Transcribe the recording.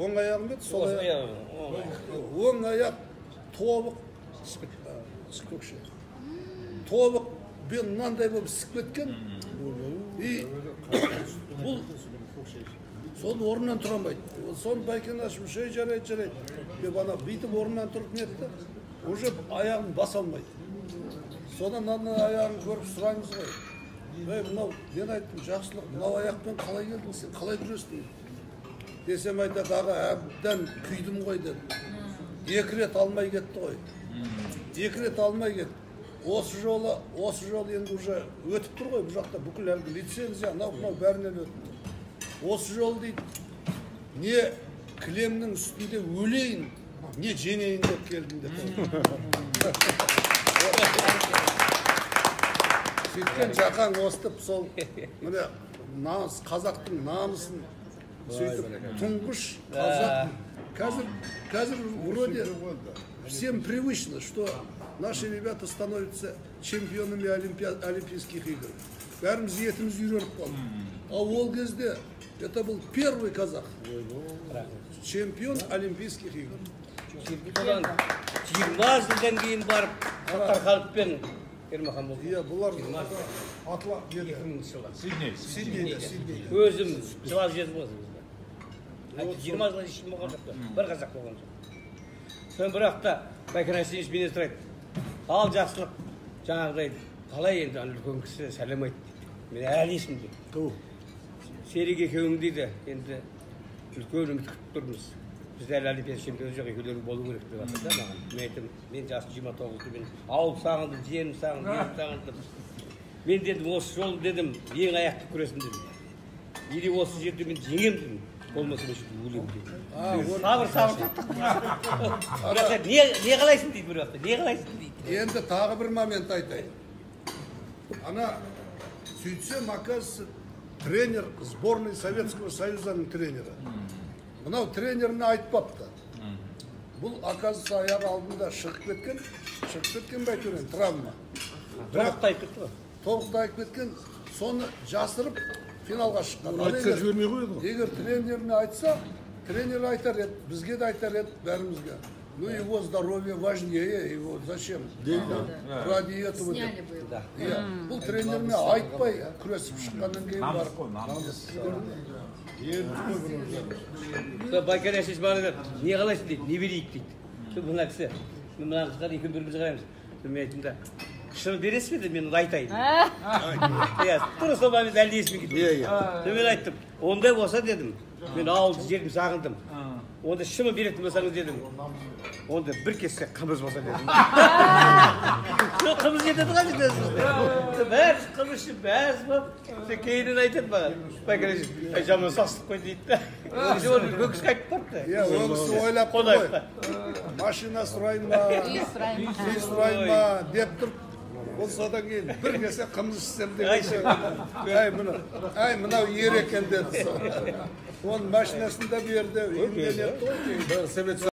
оң аяғым еді, сол аяқ. Оң аяқ тобық көкше. Тобық бен мынандай болып ісіп кеткен. И бұл соны орнынан тұра алмайды. Соны Байкен ашып, жарайды. Деп ана бүйтіп орнынан тұрып нетті. Уже аяғын баса алмайды. Содан аяғын көріп сұраңыз ғой. Мынау, мен айттым, жақсылық, мынау аяқпен қалай келдің сен, қалай күрестің? Десем айтады, аға, әбден күйдім ғой деді. 2 рет алмай кетті ғой. 2 рет алмай кетті. Осы жолы енді уже өтіп тұр ғой, бұл жақта бүкіл әлгі лицензия, мынау бәрінен өтті. Осы жолы дейді, не кілемнің үстінде өлейін, не женейін деп келдім деп. Сөйткен жақаң остып сол, міне, қазақтың намысын сөйтіп, тұңғыш қазақ. Қазір вроде всем привычно, что наши ребята становятся чемпионами Олимпийских игр. Бәріміз етіміз үйреніп қалды. А ол кезде это был первый казах. Чемпион Олимпийских игр. 20 жылдан кейін барып, Тарқалыппен Ермахан болды. Иә, бұлар атла еді. Сиднейде. Өзім жылап жетіп болсын. 20 жылдан ешкім болған жоқты. Бір қазақ болған жоқ. Сон бірақта Байкен Асенович менен сұрайды. Ал жақсылық, жаңағыдай, қалай енді үлкен кісі сәлем айтты дейді. Мен әлі есімде. Серік екеуің дейді, енді үлкен үміт күтіп тұрмыз. Бізде әлі Олимпиада чемпионы жоқ, екеулері болу керек деп жатыр да маған. Мен айттым, мен жасым 29-ды, мен ауыл сағындым, жерім сағындым, елім сағындым. Мен дедім, осы жол дедім, ең аяқты күресім дедім. Или осы жерде мен жеңем дедім. Болмаса мен сөйтіп өлем дедім. Сабыр. Не қалайсың дейді бір уақытта, не қалайсың дейді. Енді тағы бір момент айтайын. Ана сөйтсем, оказывается, тренер сборной Советского Союзаның тренері. Мынау тренеріне айтпапты. Бұл, оказывается, аяғы алдында шығып кеткен Байкеннен травма. Тобықтай кетті ғой. Тобықтай кеткен, соны жасырып финалға шыққан. Айтса жібермей қойды. Егер тренеріне айтса, тренер айтар еді, бізге де айтар еді, бәрімізге. Ну, его здоровье важнее, его зачем? Ради этого. Сняли бы его. Бұл тренеріне айтпай күресіп шыққаннан кейін бар. Байкен Асенович маған айтады, не қалайсың дейді, не берейік дейді. Мына кісі, мына қыздар екеуін біріміз қараймыз. Мен айттым да, шын бересіз бе, мен айтайын. Тура сол момент әлде есіме кетті. Мен айттым, ондай болса дедім, мен ауылды жерім сағындым. Онда шымы беретін болсаңыз дедім, онда бір кесе қымыз болса дедім. Қымыз жетеді ға жетесіз. Бәріз қымызшы, бәріз болып. Кейінен айтады маған. Байкен Асенович, жаман састық қой дейді. Оны көкісі қайтып барды. Өңісі ойлап қой. Машина сұрайын ба, үй сұрайын ба деп тұрып. Ол содан кейін бір кесе қымыз ішсем деген. Мынау ер екен деді. Оның машинасын да берді.